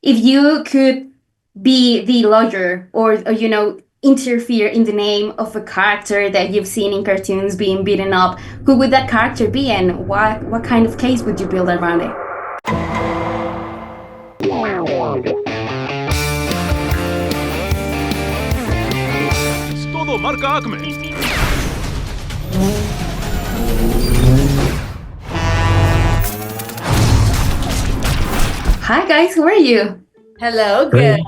if you could be the lawyer or interfere in the name of a character that you've seen in cartoons being beaten up, who would that character be, and what kind of case would you build around it? Todo marca Acme. Hi guys, how are you? Hello, good.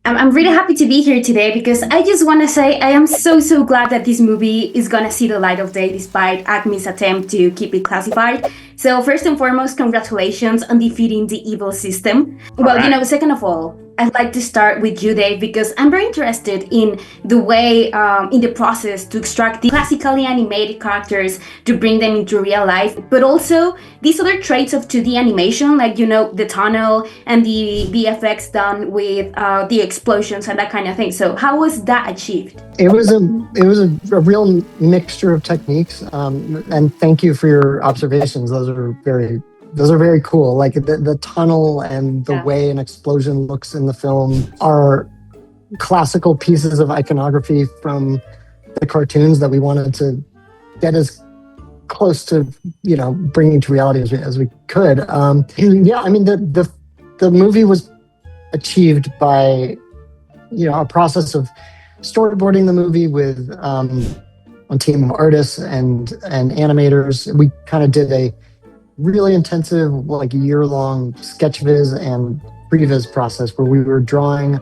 I'm really happy to be here today because I just want to say I am so glad that this movie is going to see the light of day despite Acme's attempt to keep it classified. So first and foremost, congratulations on defeating the evil system. Well, second of all, I'd like to start with you, Dave, because I'm very interested in the way, in the process to extract the classically animated characters to bring them into real life, but also these other traits of 2D animation, like, the tunnel and the VFX done with the explosions and that kind of thing. So how was that achieved? It was a real mixture of techniques, and thank you for your observations. Those are very cool. Like the tunnel and the way an explosion looks in the film are classical pieces of iconography from the cartoons that we wanted to get as close to bringing to reality as we could. The movie was achieved by a process of storyboarding the movie with a team of artists and animators. We kind of did a really intensive, like, year-long sketch viz and previs process where we were drawing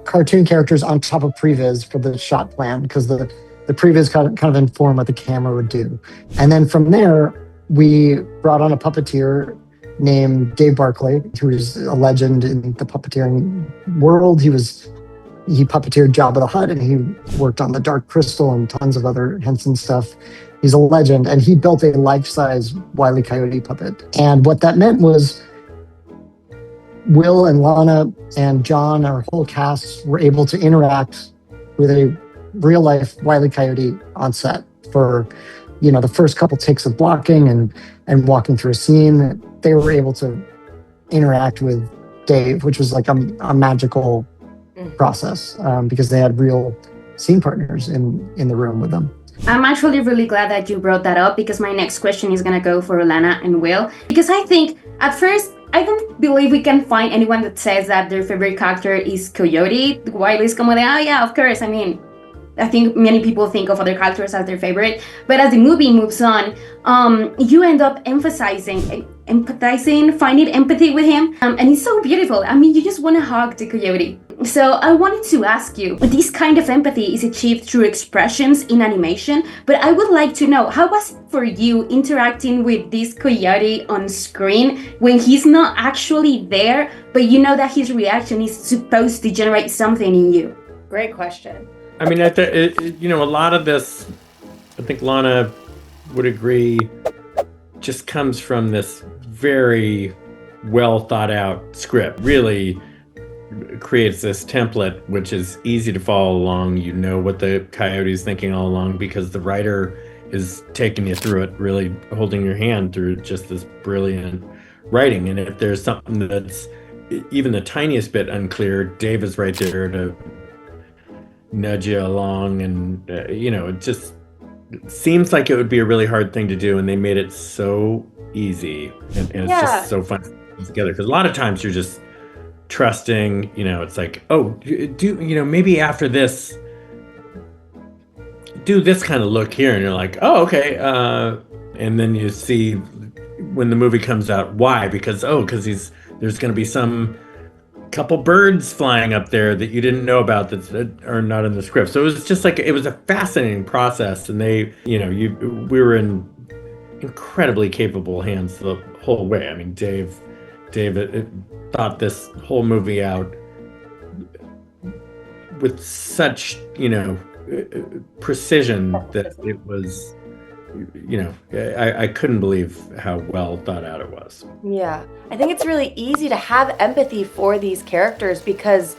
cartoon characters on top of previs for the shot plan, because the previs kind of informed what the camera would do. And then from there, we brought on a puppeteer named Dave Barclay, who is a legend in the puppeteering world. He puppeteered Jabba the Hutt, and he worked on the Dark Crystal and tons of other Henson stuff. He's a legend, and he built a life-size Wile E. Coyote puppet. And what that meant was Will and Lana and John, our whole cast, were able to interact with a real-life Wile E. Coyote on set for, the first couple takes of blocking and walking through a scene. They were able to interact with Dave, which was like a magical process, because they had real scene partners in the room with them. I'm actually really glad that you brought that up, because my next question is going to go for Lana and Will. Because I think, at first, I don't believe we can find anyone that says that their favorite character is Coyote. Wiley is como de, yeah, of course. I mean, I think many people think of other characters as their favorite. But as the movie moves on, you end up empathizing, finding empathy with him. And it's so beautiful. I mean, you just want to hug the Coyote. So I wanted to ask you, this kind of empathy is achieved through expressions in animation, but I would like to know, how was it for you interacting with this Coyote on screen when he's not actually there, but you know that his reaction is supposed to generate something in you? Great question. I mean, a lot of this, I think Lana would agree, just comes from this very well thought out script. Really creates this template which is easy to follow along. You know what the Coyote's thinking all along because the writer is taking you through it, really holding your hand through just this brilliant writing. And if there's something that's even the tiniest bit unclear, Dave is right there to nudge you along. And it just seems like it would be a really hard thing to do, and they made it so easy, and it's just so fun to put together, because a lot of times you're just trusting, it's like, oh, maybe after this, do this kind of look here, and you're like, oh, okay, and then you see when the movie comes out why, because there's going to be some couple birds flying up there that you didn't know about that are not in the script. So it was just like, it was a fascinating process, and we were in incredibly capable hands the whole way. I mean, Dave thought this whole movie out with such, precision that it was, I couldn't believe how well thought out it was. Yeah, I think it's really easy to have empathy for these characters because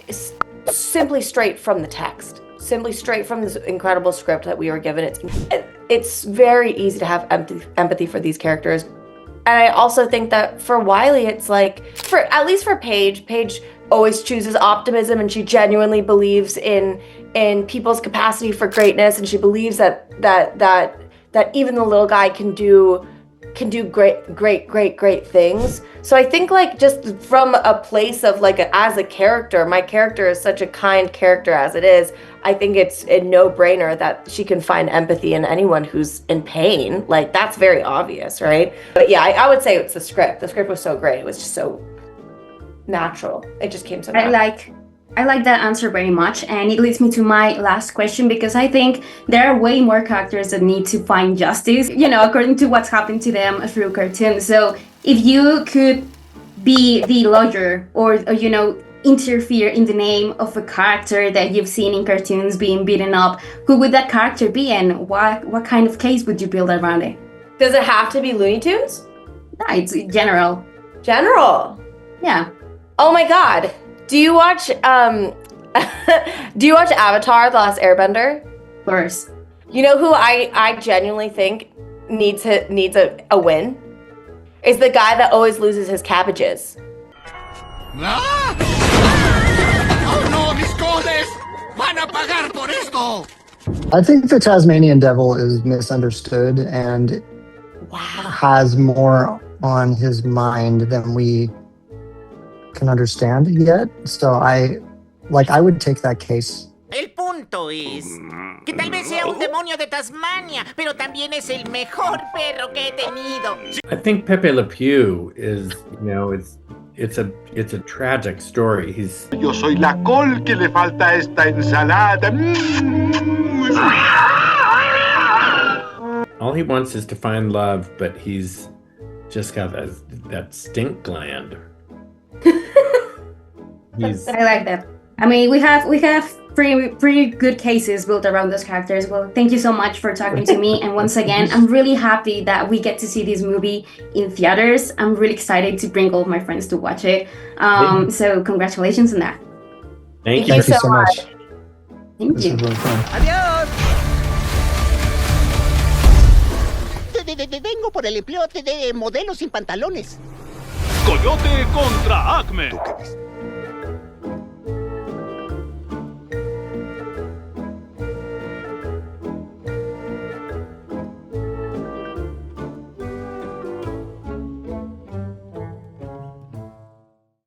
it's simply straight from the text, simply straight from this incredible script that we were given. It's very easy to have empathy for these characters. I also think that for Wiley, it's like, at least for Paige always chooses optimism, and she genuinely believes in people's capacity for greatness, and she believes that even the little guy can do great things. So I think like just from a place of like as a character, my character is such a kind character as it is. I think it's a no-brainer that she can find empathy in anyone who's in pain. Like that's very obvious, right? But yeah, I would say it's the script. The script was so great. It was just so natural. It just came so natural. I like that answer very much, and it leads me to my last question, because I think there are way more characters that need to find justice, according to what's happened to them through cartoons. So if you could be the lawyer or interfere in the name of a character that you've seen in cartoons being beaten up, who would that character be, and what kind of case would you build around it? Does it have to be Looney Tunes? No, it's general. General? Yeah. Oh my god. Do you watch Avatar, The Last Airbender? Of course. You know who I genuinely think needs a win? Is the guy that always loses his cabbages. ¡Ah! ¡Oh no, mis cojones! ¡Van a pagar por esto! I think the Tasmanian Devil is misunderstood and has more on his mind than we can understand yet. So I would take that case. El punto es que tal vez sea un demonio de Tasmania, pero también es el mejor perro que he tenido. I think Pepe Le Pew is, it's a tragic story. Yo soy la col que le falta a esta ensalada. All he wants is to find love, but he's just got that stink gland. I like that. I mean, we have pretty good cases built around those characters. Well, thank you so much for talking to me. And once again, I'm really happy that we get to see this movie in theaters. I'm really excited to bring all of my friends to watch it. So congratulations on that. Thank you. Thank you so much. Thank This you. was really fun. ¡Adiós! Vengo por el empleo de modelo sin pantalones. Coyote contra Acme. ¿Tú qué viste?